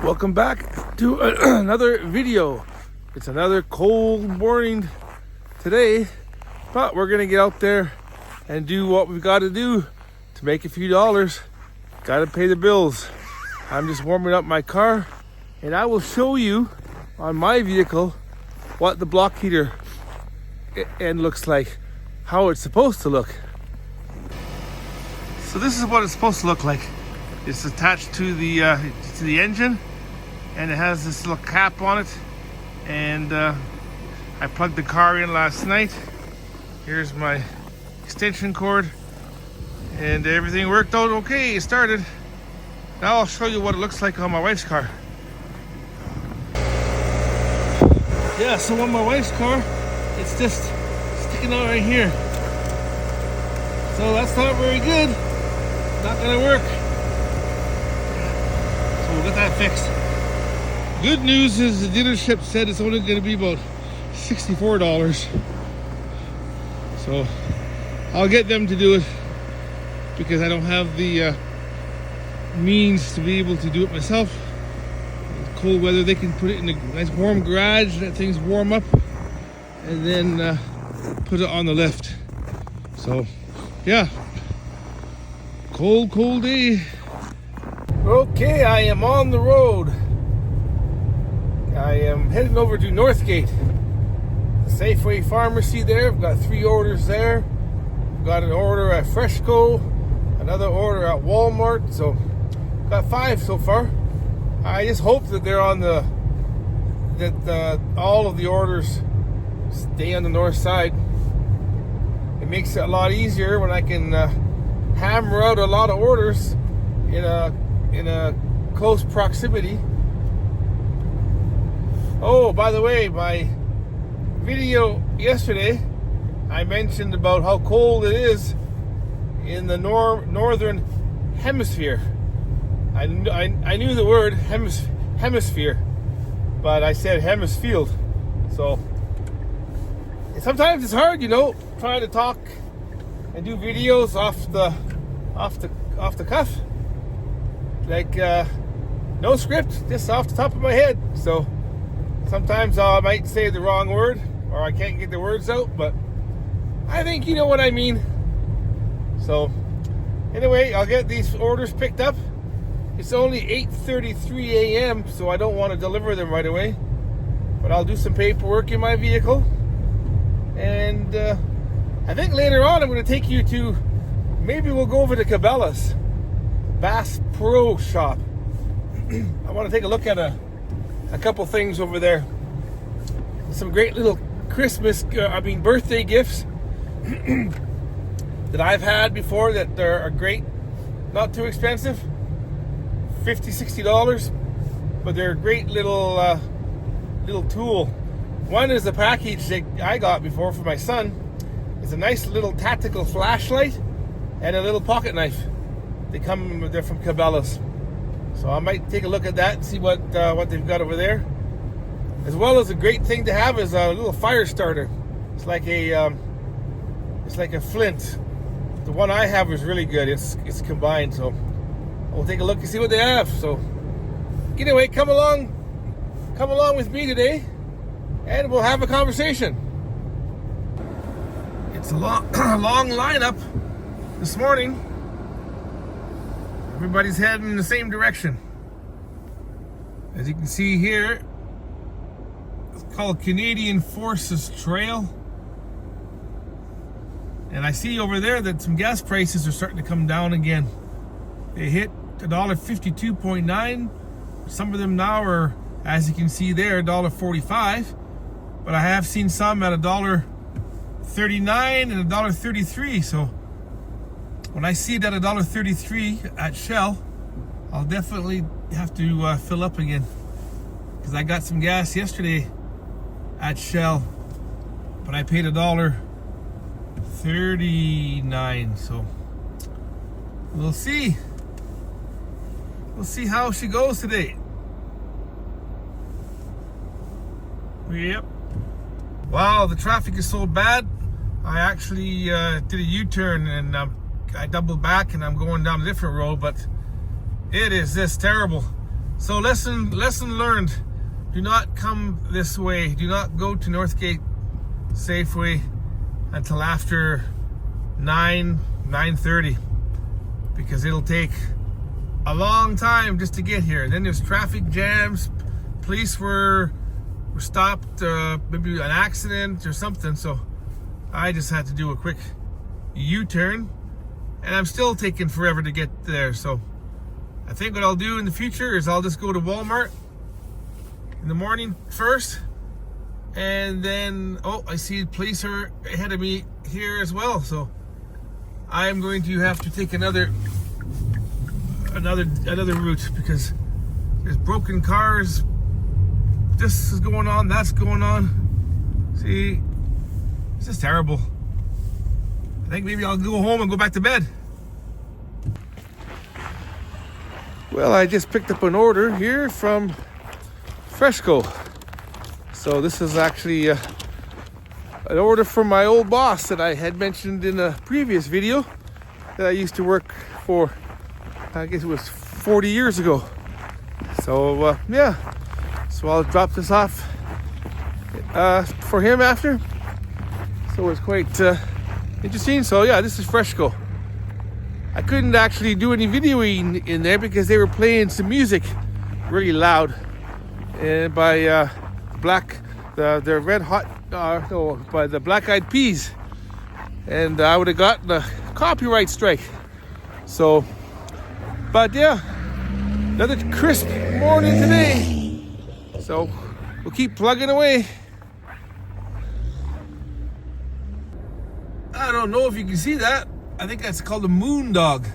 Welcome back to another video. It's another cold morning today, but we're gonna get out there and do what we've got to do to make a few dollars. Gotta pay the bills. I'm just warming up my car, and I will show you on my vehicle what the block heater end looks like, how it's supposed to look. So this is what it's supposed to look like. It's attached to the engine, and it has this little cap on it. And I plugged the car in last night. Here's my extension cord, and everything worked out okay. It started. Now I'll show you what it looks like on my wife's car. Yeah, so on my wife's car, it's just sticking out right here. So that's not very good. Not gonna work. So we'll get that fixed. Good news is the dealership said it's only gonna be about $64. So I'll get them to do it because I don't have the means to be able to do it myself. It's cold weather, they can put it in a nice warm garage, let things warm up, and then put it on the lift. So yeah, cold day. Okay, I am on the road. I am heading over to Northgate, the Safeway Pharmacy there. I've got 3 orders there. I've got an order at Freshco, another order at Walmart, so got 5 so far. I just hope that they're on all of the orders stay on the north side. It makes it a lot easier when I can hammer out a lot of orders in a close proximity. Oh, by the way, my video yesterday, I mentioned about how cold it is in the northern hemisphere. I knew the word hemisphere, but I said hemisphere. So sometimes it's hard, trying to talk and do videos off the cuff, like no script, just off the top of my head. So sometimes I might say the wrong word, or I can't get the words out, but I think you know what I mean. So anyway, I'll get these orders picked up. It's only 8:33 a.m., so I don't want to deliver them right away, but I'll do some paperwork in my vehicle. And I think later on I'm going to take you to, maybe we'll go over to Cabela's Bass Pro Shop. I want to take a look at a couple things over there. Some great little birthday gifts that I've had before that are great, not too expensive, $50-$60, but they're a great little tool. One is a package that I got before for my son. It's a nice little tactical flashlight and a little pocket knife. They're from Cabela's. So I might take a look at that and see what they've got over there. As well as a great thing to have is a little fire starter. It's like a flint. The one I have is really good. It's combined. So we'll take a look and see what they have. So anyway, come along with me today, and we'll have a conversation. It's a long lineup this morning. Everybody's heading in the same direction. As you can see here, it's called Canadian Forces Trail. And I see over there that some gas prices are starting to come down again. They hit $1.52.9. Some of them now are, as you can see there, $1.45. But I have seen some at $1.39 and $1.33. So when I see it at $1.33 at Shell, I'll definitely have to fill up again, because I got some gas yesterday at Shell, but I paid $1.39. So we'll see how she goes today. Yep. Wow, the traffic is so bad. I actually did a U-turn and I doubled back and I'm going down a different road, but it is just terrible. So lesson learned. Do not come this way. Do not go to Northgate Safeway until after 9:30, because it'll take a long time just to get here. Then there's traffic jams. Police were stopped, maybe an accident or something. So I just had to do a quick U-turn, and I'm still taking forever to get there. So I think what I'll do in the future is I'll just go to Walmart in the morning first, and then, oh, I see police are ahead of me here as well. So I'm going to have to take another route, because there's broken cars. This is going on, that's going on. See, this is terrible. I think maybe I'll go home and go back to bed. Well, I just picked up an order here from Fresco. So this is actually an order from my old boss that I had mentioned in a previous video that I used to work for. I guess it was 40 years ago. So yeah, so I'll drop this off for him after. So it's quite interesting. So yeah, this is Fresco. I couldn't actually do any videoing in there because they were playing some music really loud, and by the Red Hot, no, by the Black Eyed Peas, and I would have gotten a copyright strike. So, but yeah, another crisp morning today. So we'll keep plugging away. I don't know if you can see that. I think that's called a moon dog.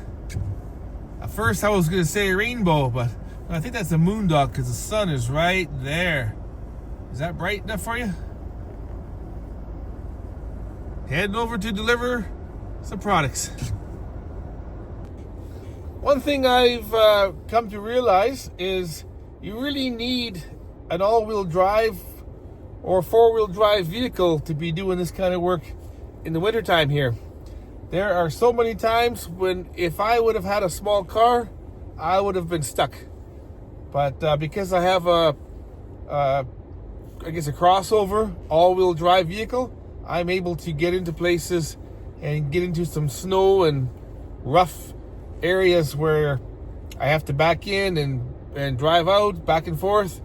At first I was going to say rainbow, but I think that's a moon dog because the sun is right there. Is that bright enough for you? Heading over to deliver some products. One thing I've come to realize is you really need an all-wheel drive or four-wheel drive vehicle to be doing this kind of work in the wintertime here. There are so many times when if I would have had a small car, I would have been stuck. But because I have a crossover all-wheel drive vehicle, I'm able to get into places and get into some snow and rough areas where I have to back in and drive out back and forth.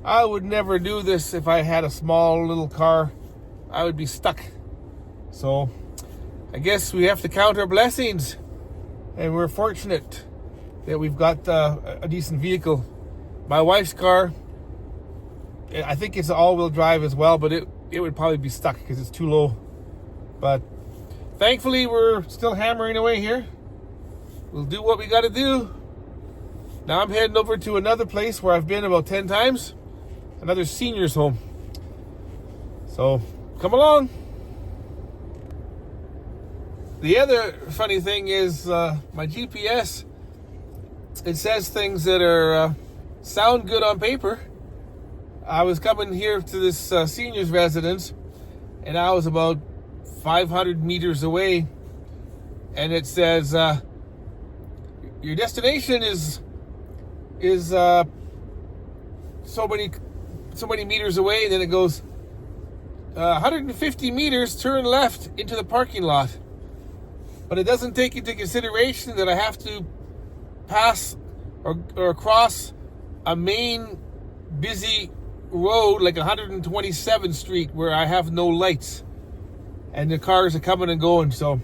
I would never do this if I had a small little car. I would be stuck. So I guess we have to count our blessings, and we're fortunate that we've got a decent vehicle. My wife's car, I think it's all-wheel drive as well, but it would probably be stuck because it's too low. But thankfully, we're still hammering away here. We'll do what we got to do. Now I'm heading over to another place where I've been about 10 times, another senior's home. So come along. The other funny thing is my GPS, it says things that are sound good on paper. I was coming here to this senior's residence, and I was about 500 meters away, and it says your destination is so many meters away, and then it goes 150 meters, turn left into the parking lot. But it doesn't take into consideration that I have to pass or cross a main busy road like 127th Street where I have no lights and the cars are coming and going. So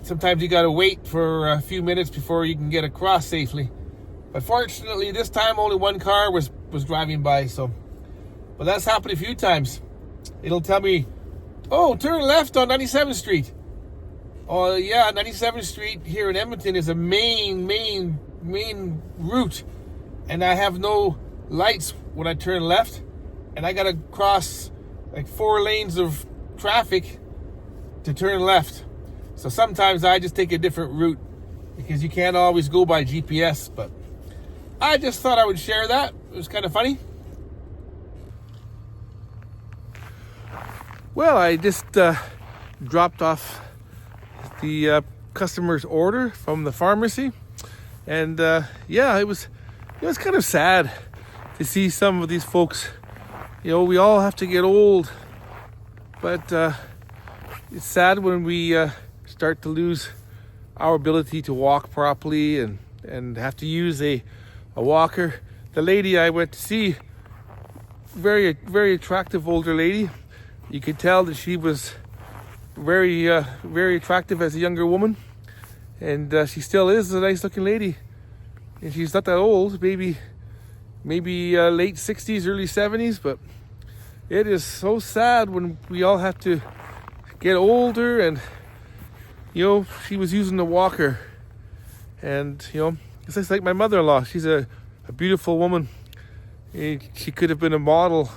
sometimes you got to wait for a few minutes before you can get across safely. But fortunately, this time only one car was driving by. So, but that's happened a few times. It'll tell me, oh, turn left on 97th Street. Oh yeah, 97th Street here in Edmonton is a main route, and I have no lights when I turn left, and I gotta cross like 4 lanes of traffic to turn left. So sometimes I just take a different route because you can't always go by GPS. But I just thought I would share that. It was kind of funny. Well, I just dropped off the customer's order from the pharmacy, and yeah, it was it's kind of sad to see some of these folks. We all have to get old, but it's sad when we start to lose our ability to walk properly and have to use a walker. The lady I went to see, very attractive older lady. You could tell that she was very attractive as a younger woman, and she still is a nice looking lady. And she's not that old, maybe late 60s, early 70s, but it is so sad when we all have to get older. And she was using the walker, and it's just like my mother-in-law. She's a beautiful woman. She could have been a model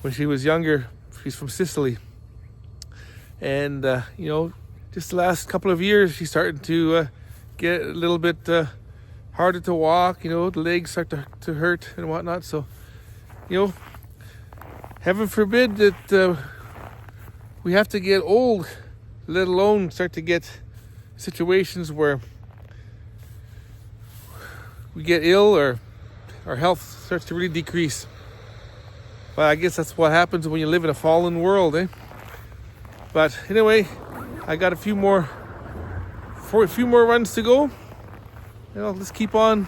when she was younger. She's from Sicily, and just the last couple of years she's starting to get a little bit harder to walk. The legs start to hurt and whatnot. So heaven forbid that we have to get old, let alone start to get situations where we get ill or our health starts to really decrease. But I guess that's what happens when you live in a fallen world, eh? But anyway, I got a few more runs to go. Let's keep on.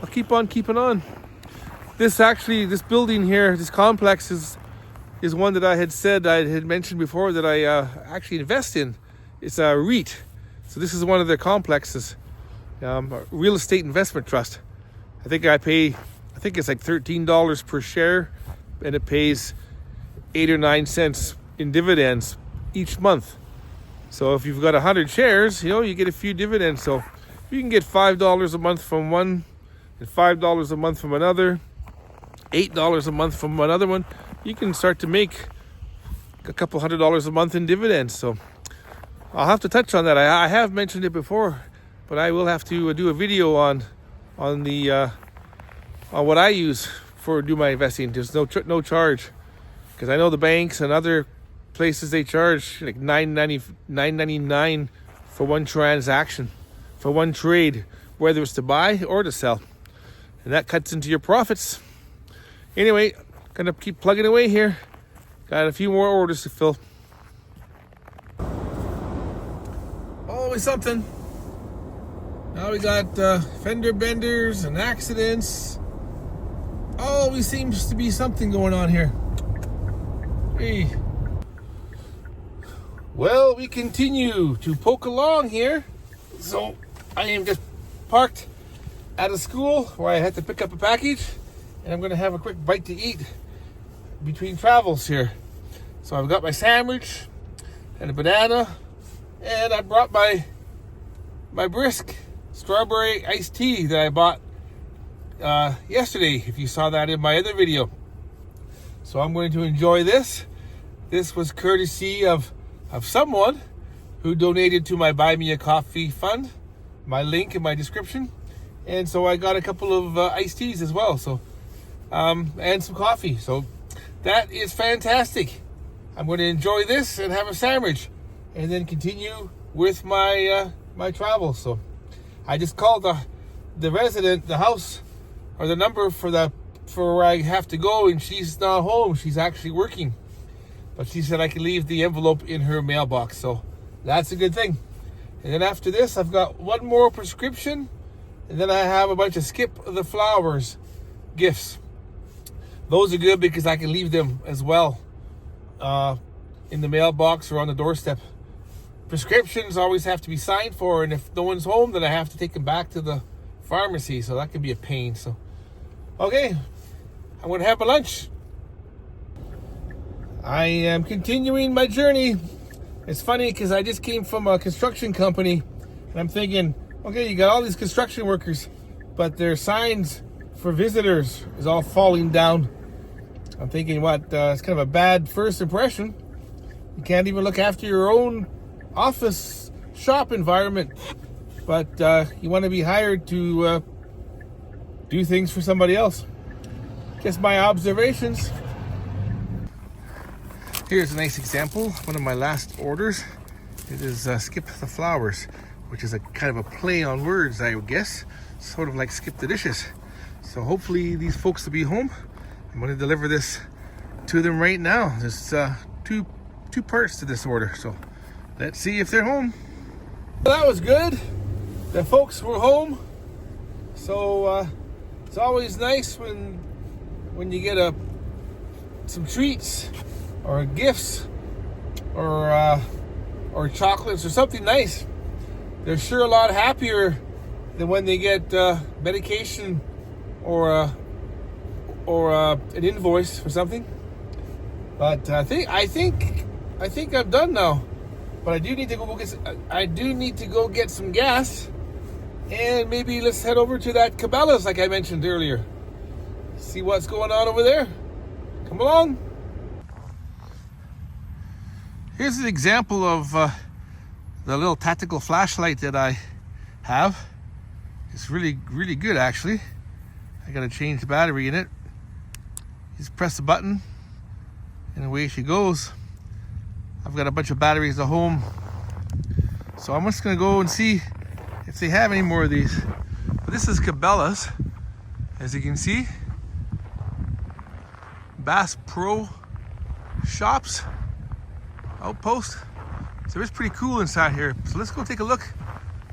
I'll keep on keeping on. This building here, this complex is one that I had mentioned before that I actually invest in. It's a REIT. So this is one of their complexes, a real estate investment trust. I think it's like $13 per share, and it pays 8 or 9 cents in dividends each month. So if you've got 100 shares, you get a few dividends. So if you can get $5 a month from one, and $5 a month from another, $8 a month from another one, you can start to make a couple $100 a month in dividends. So I'll have to touch on that. I have mentioned it before, but I will have to do a video on what I use do my investing. There's no charge, because I know the banks and other places, they charge like $9.99 for one transaction, for one trade, whether it's to buy or to sell, and that cuts into your profits. Anyway, gonna keep plugging away here. Got a few more orders to fill. Always something. Now we got fender benders and accidents. Always seems to be something going on here. Hey. Well, we continue to poke along here. So I am just parked at a school where I had to pick up a package, and I'm going to have a quick bite to eat between travels here. So I've got my sandwich and a banana, and I brought my brisk strawberry iced tea that I bought yesterday, if you saw that in my other video. So I'm going to enjoy this. This was courtesy of someone who donated to my Buy Me a Coffee fund. My link in my description. And so I got a couple of iced teas as well. So and some coffee. So that is fantastic. I'm going to enjoy this and have a sandwich, and then continue with my my travels. So I just called the resident, the house, or the number for where I have to go, and she's not home. She's actually working, but she said I can leave the envelope in her mailbox, so that's a good thing. And then after this, I've got one more prescription, and then I have a bunch of Skip the Flowers gifts. Those are good because I can leave them as well in the mailbox or on the doorstep. Prescriptions always have to be signed for, and if no one's home, then I have to take them back to the pharmacy, so that can be a pain. So okay, I'm going to have my lunch. I am continuing my journey. It's funny because I just came from a construction company, and I'm thinking, okay, you got all these construction workers, but their signs for visitors is all falling down. I'm thinking, it's kind of a bad first impression. You can't even look after your own office shop environment, but you want to be hired to do things for somebody else. Just my observations. Here's a nice example. One of my last orders. It is Skip the Flowers, which is a kind of a play on words, I would guess. Sort of like Skip the Dishes. So hopefully these folks will be home. I'm going to deliver this to them right now. There's two parts to this order, so let's see if they're home. Well, that was good. The folks were home. So it's always nice when you get some treats or gifts or chocolates or something nice. They're sure a lot happier than when they get medication or an invoice for something. But I think I'm done now. But I do need to go get some gas, and maybe let's head over to that Cabela's like I mentioned earlier. See what's going on over there. Come along. Here's an example of the little tactical flashlight that I have. It's really good actually. I gotta change the battery in it. Just press the button and away she goes. I've got a bunch of batteries at home, so I'm just gonna go and see if they have any more of these. But this is Cabela's, as you can see. Bass Pro Shops Outpost. So it's pretty cool inside here. So let's go take a look,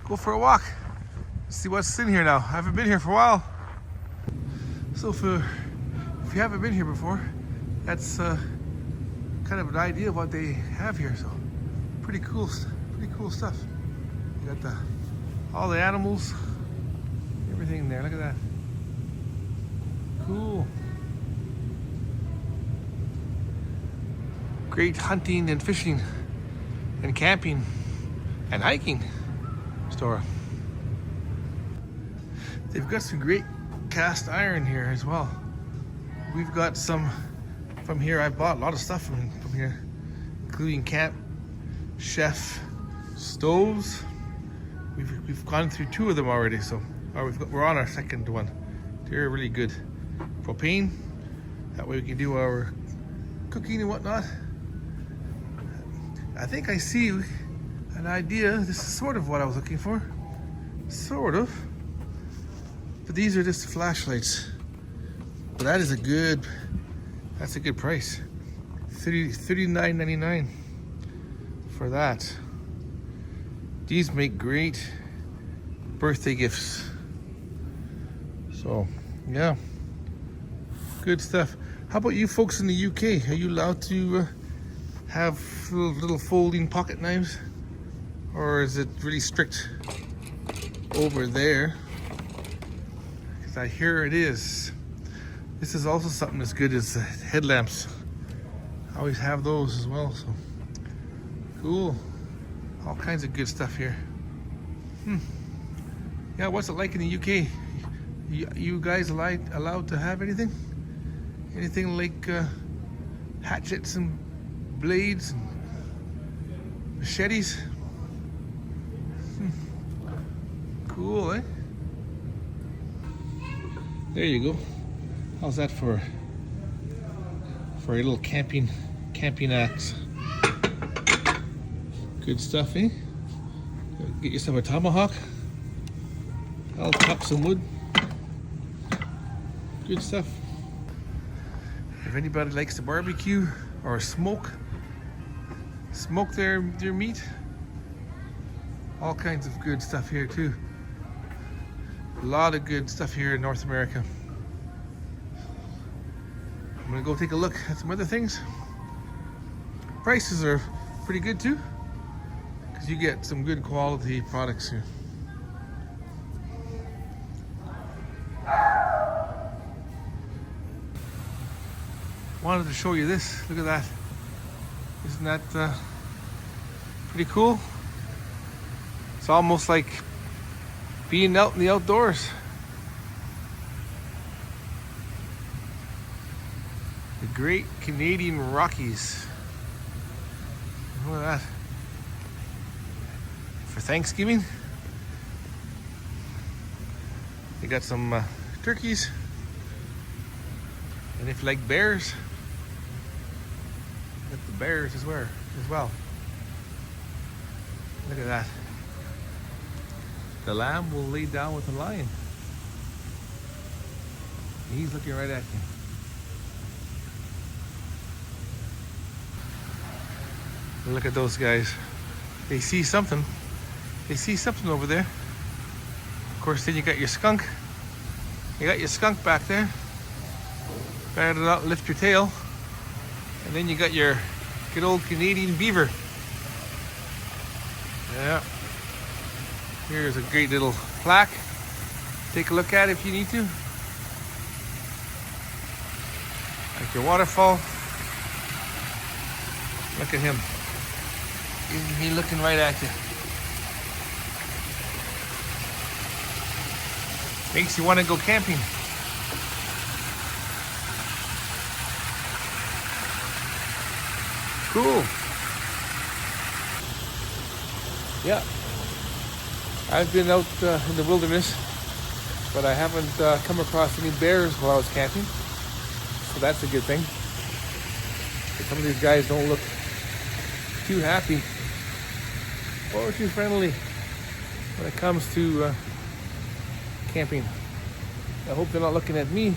go for a walk, see what's in here now. I haven't been here for a while. So if you haven't been here before, that's kind of an idea of what they have here. So pretty cool stuff. You got all the animals, everything there. Look at that. Cool. Great hunting and fishing and camping and hiking store. They've got some great cast iron here as well. We've got some from here. I've bought a lot of stuff from here, including camp chef stoves. We've gone through 2 of them already, so we're on our second one. They're really good. Propane, that way we can do our cooking and whatnot. I think I see an idea. This is sort of what I was looking for. Sort of. But these are just flashlights. But that's a good price. $39.99 for that. These make great birthday gifts. So, yeah. Good stuff. How about you folks in the UK? Are you allowed to have little folding pocket knives, or is it really strict over there? Because I hear it is. This is also something as good as headlamps. I always have those as well. So cool. All kinds of good stuff here. Yeah, what's it like in the UK? You guys allowed to have anything? Anything like hatchets and blades and machetes? Cool, eh? There you go. How's that for a little camping axe? Good stuff, eh? Get yourself a tomahawk. I'll chop some wood. Good stuff. If anybody likes to barbecue or smoke their meat, all kinds of good stuff here too. A lot of good stuff here in North America. I'm gonna go take a look at some other things. Prices are pretty good too, because you get some good quality products here. Wanted to show you this. Look at that. Isn't that pretty cool? It's almost like being out in the outdoors. The Great Canadian Rockies. Look at that. For Thanksgiving, they got some turkeys. And if you like bears, got the bears as well. Look at that. The lamb will lay down with the lion. He's looking right at you. Look at those guys. They see something. They see something over there. Of course, then you got your skunk. You got your skunk back there. Bat it out, lift your tail. And then you got your good old Canadian beaver. Yeah. Here's a great little plaque. Take a look at it if you need to. Like your waterfall. Look at him. He's looking right at you. Makes you want to go camping. Cool. Yeah. I've been out in the wilderness, but I haven't come across any bears while I was camping. So that's a good thing. Some of these guys don't look too happy or too friendly when it comes to camping. I hope they're not looking at me.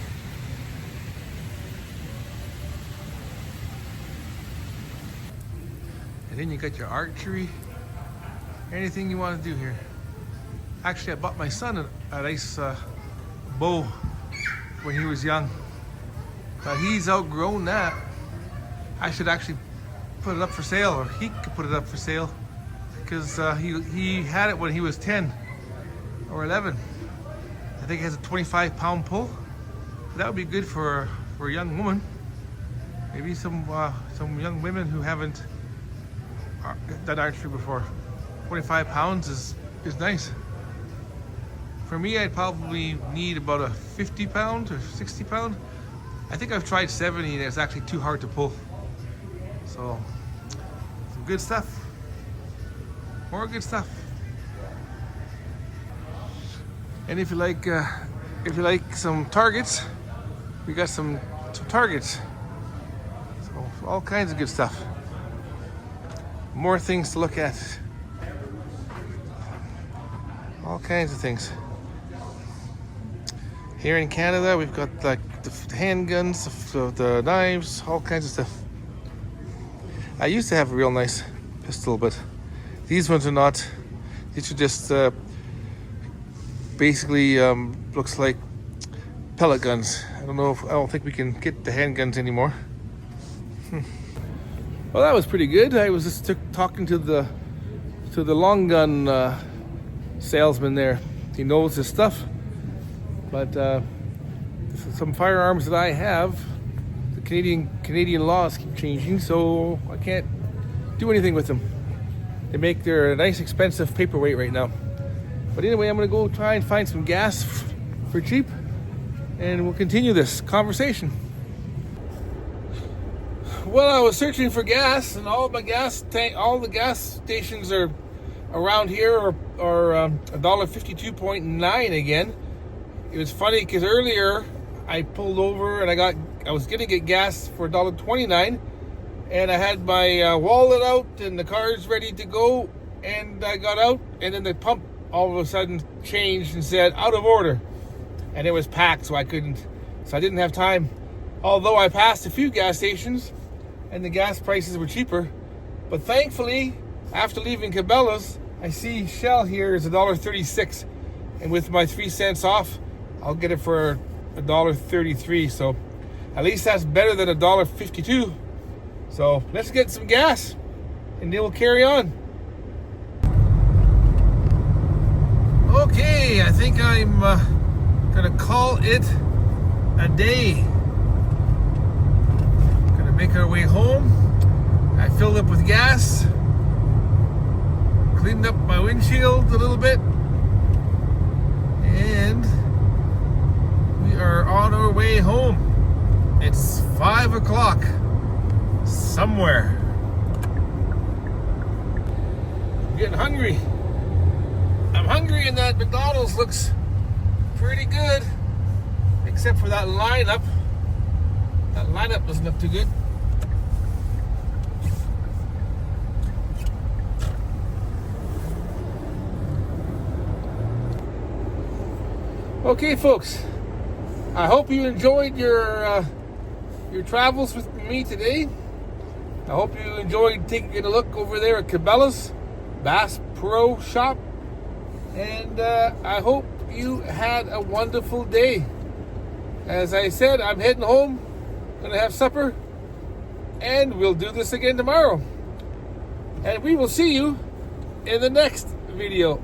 And then you got your archery. Anything you want to do here. Actually, I bought my son a nice bow when he was young. But he's outgrown that. I should actually put it up for sale, or he could put it up for sale, because he had it when he was 10 or 11. I think it has a 25-pound pull. That would be good for a young woman. Maybe some young women who haven't done archery before. 25 pounds is nice. For me, I'd probably need about a 50 pound or 60 pound. I think I've tried 70 and it's actually too hard to pull. So, some good stuff. More good stuff. And if you like some targets, we got some targets. So all kinds of good stuff. More things to look at. All kinds of things. Here in Canada, we've got like the handguns, the knives, all kinds of stuff. I used to have a real nice pistol, but these ones are not. These are just basically looks like pellet guns. I don't think we can get the handguns anymore. Well, that was pretty good. I was just talking to the long gun salesman there. He knows his stuff, but some firearms that I have, the Canadian laws keep changing, so I can't do anything with them. They're a nice expensive paperweight right now. But anyway, I'm gonna go try and find some gas for cheap, and we'll continue this conversation. Well, I was searching for gas, and all the gas stations are around here are $1.52.9 again. It was funny because earlier I pulled over and I was gonna get gas for $1.29, and I had my wallet out and the car's ready to go, and I got out, and then the pump all of a sudden changed and said out of order, and it was packed, so I didn't have time. Although I passed a few gas stations and the gas prices were cheaper, but thankfully after leaving Cabela's, I see Shell here is $1.36, and with my 3 cents off, I'll get it for $1.33. So at least that's better than $1.52. So let's get some gas, and then we'll carry on. Okay, I think I'm gonna call it a day. Gonna make our way home. I filled up with gas, cleaned up my windshield a little bit, and we are on our way home. It's 5 o'clock somewhere. I'm getting hungry. I'm hungry, and that McDonald's looks pretty good, except for that lineup. That lineup doesn't look too good. Okay, folks, I hope you enjoyed your travels with me today. I hope you enjoyed taking a look over there at Cabela's Bass Pro Shop. And I hope you had a wonderful day. As I said, I'm heading home, gonna have supper, and we'll do this again tomorrow. And we will see you in the next video.